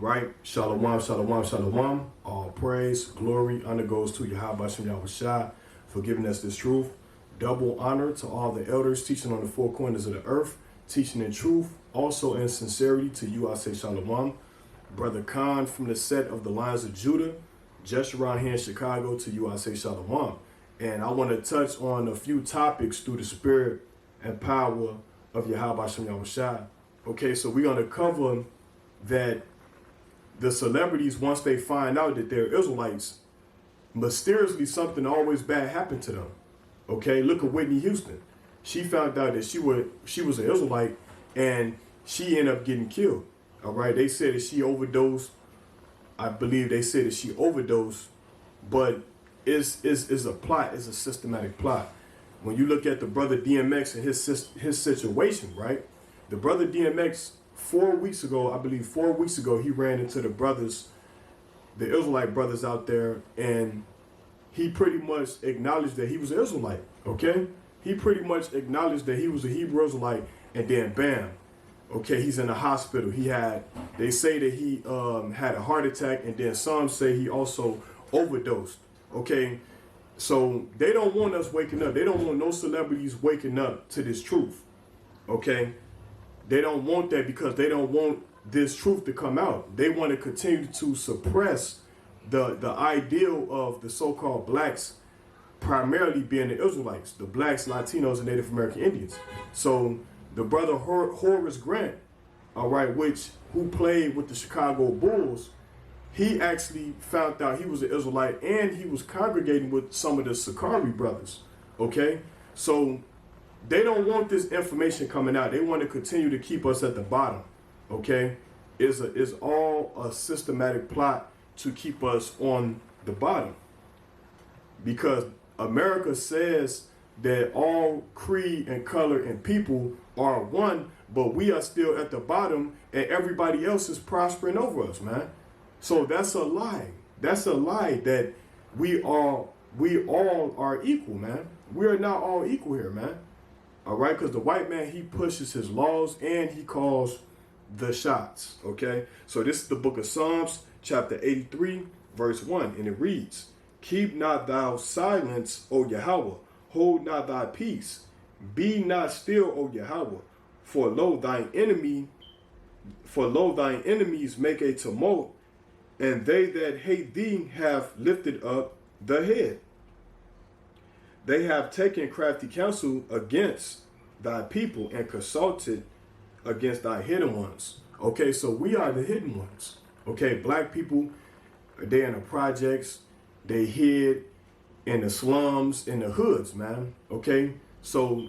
right. Shalom, shalom, shalom. All praise, glory, honor goes to Yahweh Shem Yahushua for giving us this truth. Double honor to all the elders teaching on the four corners of the earth, teaching in truth, also in sincerity. To you I say shalom. Brother Khan from the set of the Lions of Judah, just around here in Chicago. To you I say shalom. And I want to touch on a few topics through the spirit and power of Yahweh Shem Yahushua. Okay, so we're going to cover that the celebrities, once they find out that they're Israelites, mysteriously something always bad happened to them. Okay, look at Whitney Houston. She found out that she was an Israelite and she ended up getting killed. All right, they said that she overdosed. I believe they said that she overdosed, but it's a plot, it's a systematic plot. When you look at the brother DMX and his situation, right? The brother DMX, 4 weeks ago, I believe 4 weeks ago, he ran into the Israelite brothers out there, and he pretty much acknowledged that he was an Israelite, okay? He pretty much acknowledged that he was a Hebrew Israelite, and then bam, okay, he's in the hospital. They say that he had a heart attack, and then some say he also overdosed, okay? So they don't want us waking up. They don't want no celebrities waking up to this truth, okay? They don't want that because they don't want this truth to come out. They want to continue to suppress the ideal of the so-called blacks, primarily being the Israelites, the blacks, Latinos, and Native American Indians. So the brother Horace Grant, all right, who played with the Chicago Bulls, he actually found out he was an Israelite, and he was congregating with some of the Sakari brothers, okay? So they don't want this information coming out. They want to continue to keep us at the bottom, okay? It's all a systematic plot to keep us on the bottom, because America says that all creed and color and people are one, but we are still at the bottom and everybody else is prospering over us, man. So that's a lie. That's a lie that we all are equal, man. We are not all equal here, man. All right, because the white man, he pushes his laws and he calls the shots, okay? So this is the book of Psalms, chapter 83, verse 1, and it reads, "Keep not thou silence, O Yahweh, hold not thy peace. Be not still, O Yahweh, for lo thine enemies make a tumult, and they that hate thee have lifted up the head. They have taken crafty counsel against thy people and consulted against thy hidden ones." Okay, so we are the hidden ones. Okay, black people, they in the projects, they hid in the slums, in the hoods, man. Okay, so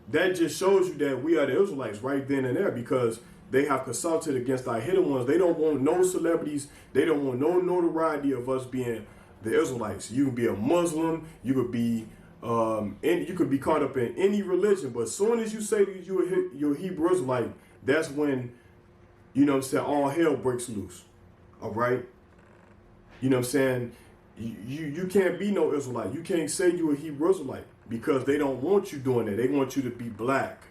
that just shows you that we are the Israelites right then and there, because they have consulted against our hidden ones. They don't want no celebrities. They don't want no notoriety of us being the Israelites. You can be a Muslim. You could be you could be caught up in any religion. But as soon as you say that you're a Hebrew Israelite, that's when, you know what I'm saying, all hell breaks loose. All right? You know what I'm saying? You can't be no Israelite. You can't say you're a Hebrew Israelite, because they don't want you doing that. They want you to be black.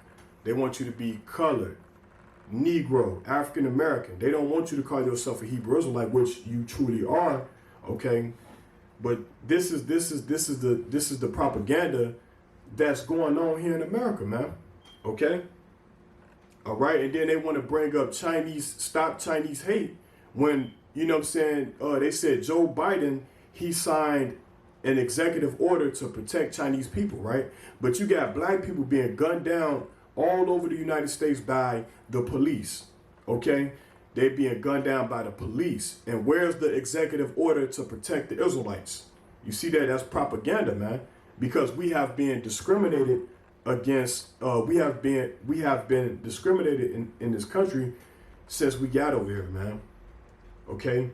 They want you to be colored, Negro, African American. They don't want you to call yourself a Hebrew Israelite, which you truly are, okay? But this is the propaganda that's going on here in America, man. Okay? All right, and then they want to bring up stop Chinese hate, when, you know what I'm saying, they said Joe Biden, he signed an executive order to protect Chinese people, right? But you got black people being gunned down all over the United States by the police, okay? They're being gunned down by the police. And where's the executive order to protect the Israelites? You see that? That's propaganda, man. Because we have been discriminated against, we have been discriminated in this country since we got over here, man. Okay?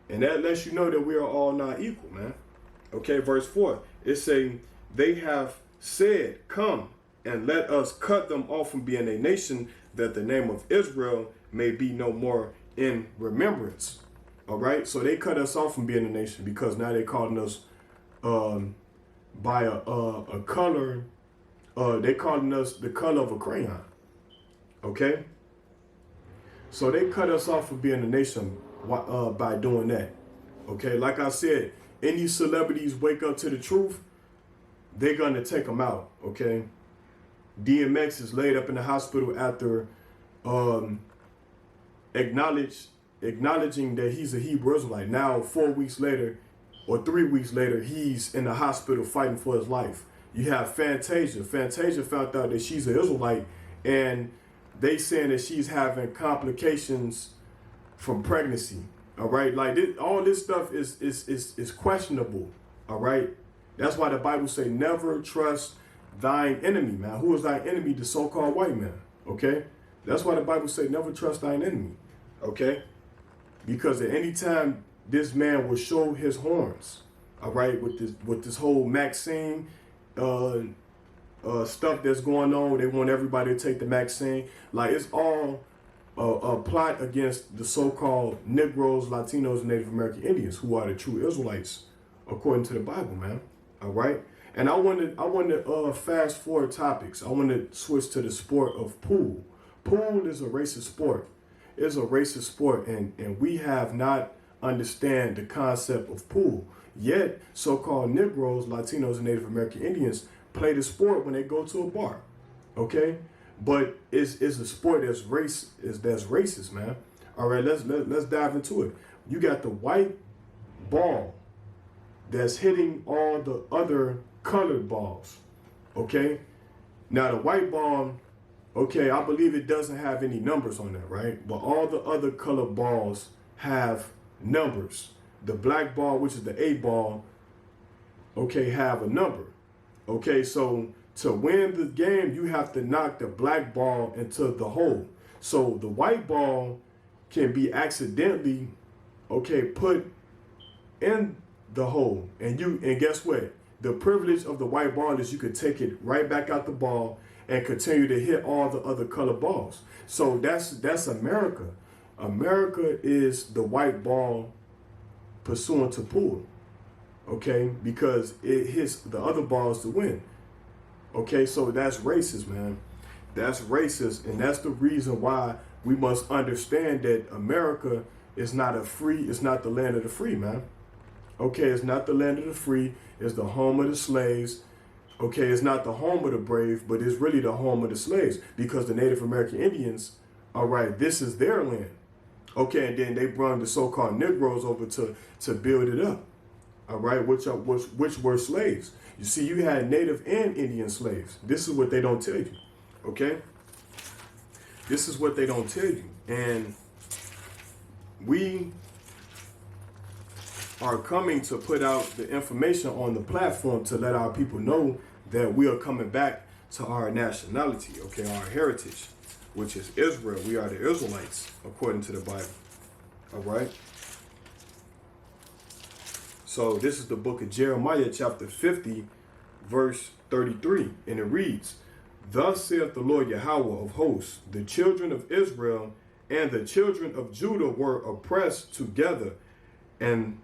And that lets you know that we are all not equal, man. Okay, verse 4, it say, "They have said, come and let us cut them off from being a nation, that the name of Israel may be no more in remembrance." All right, so they cut us off from being a nation because now they're calling us by a color. They calling us the color of a crayon. Okay, So they cut us off from being a nation by doing that. Okay, like I said, any celebrities wake up to the truth, they're gonna take them out. Okay, DMX is laid up in the hospital after acknowledging that he's a Hebrew Israelite. Now, 4 weeks later, or 3 weeks later, he's in the hospital fighting for his life. You have Fantasia. Fantasia found out that she's an Israelite, and they saying that she's having complications from pregnancy. All right, like all this stuff is questionable. All right, that's why the Bible say never trust thine enemy, man. Who is thy enemy? The so-called white man. Okay, that's why the Bible say never trust thine enemy. Okay, because at any time this man will show his horns. All right, with this whole Maxine stuff that's going on. They want everybody to take the vaccine. Like, it's all a plot against the so-called Negroes, Latinos, and Native American Indians, who are the true Israelites, according to the Bible, man. All right. And I want to fast forward topics. I want to switch to the sport of pool. Pool is a racist sport. It's a racist sport, and we have not understand the concept of pool. Yet, so-called Negroes, Latinos, and Native American Indians play the sport when they go to a bar. Okay, but it's a sport that's racist, man. All right, let's dive into it. You got the white ball that's hitting all the other colored balls. Okay, now the white ball, okay, I believe it doesn't have any numbers on that, right? But all the other colored balls have numbers. The black ball, which is the A ball, okay, have a number. Okay, so to win the game, you have to knock the black ball into the hole. So the white ball can be accidentally, okay, put in the hole. And guess what? The privilege of the white ball is you could take it right back out the ball and continue to hit all the other color balls. So that's America. America is the white ball pursuant to pool, okay, because it hits the other balls to win. Okay, so that's racist, man. That's racist, and that's the reason why we must understand that America is not it's not the land of the free, man. Okay, it's not the land of the free. It's the home of the slaves. Okay, it's not the home of the brave, but it's really the home of the slaves, because the Native American Indians, all right, this is their land. Okay, and then they brought the so-called Negroes over to build it up. All right, which were slaves. You see, you had Native and Indian slaves. This is what they don't tell you. Okay, this is what they don't tell you, and we are coming to put out the information on the platform to let our people know that we are coming back to our nationality. Okay, our heritage, which is Israel. We are the Israelites, according to the Bible. All right. So this is the book of Jeremiah, chapter 50, verse 33. And it reads, "Thus saith the Lord Yahweh of hosts, the children of Israel and the children of Judah were oppressed together, and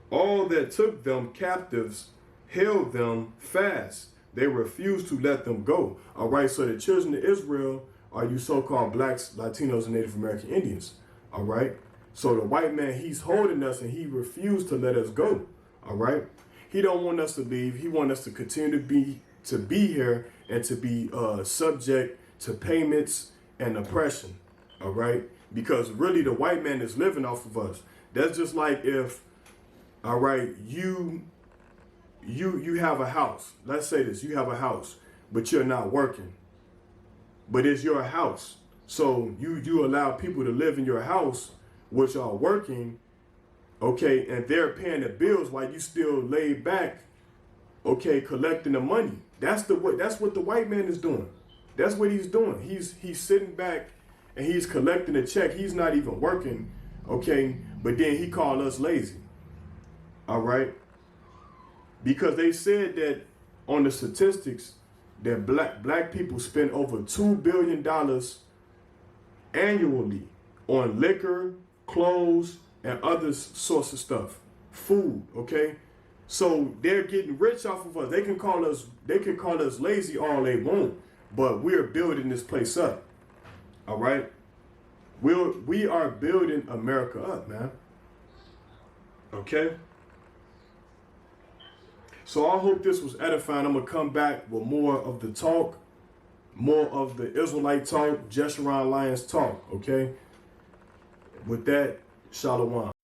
all that took them captives held them fast. They refused to let them go." All right, so the children of Israel are you so-called blacks, Latinos, and Native American Indians. All right. So the white man, he's holding us, and he refused to let us go. All right. He don't want us to leave. He wants us to continue to be here and to be subject to payments and oppression. All right. Because really the white man is living off of us. That's just like if, all right, you have a house. Let's say this, you have a house, but you're not working. But it's your house. So you allow people to live in your house, which are working, okay, and they're paying the bills while you still laid back, okay, collecting the money. That's what the white man is doing. That's what he's doing. He's sitting back and he's collecting a check. He's not even working, okay, but then he called us lazy. All right? Because they said that on the statistics that black people spend over $2 billion annually on liquor, clothes, and other sorts of stuff, food. Okay, so they're getting rich off of us. They can call us lazy all they want, but we're building this place up. All right, We are building America up, man. Okay? So I hope this was edifying. I'm going to come back with more of the talk, more of the Israelite talk, Jeshurun Lyons talk, okay? With that, Shalom.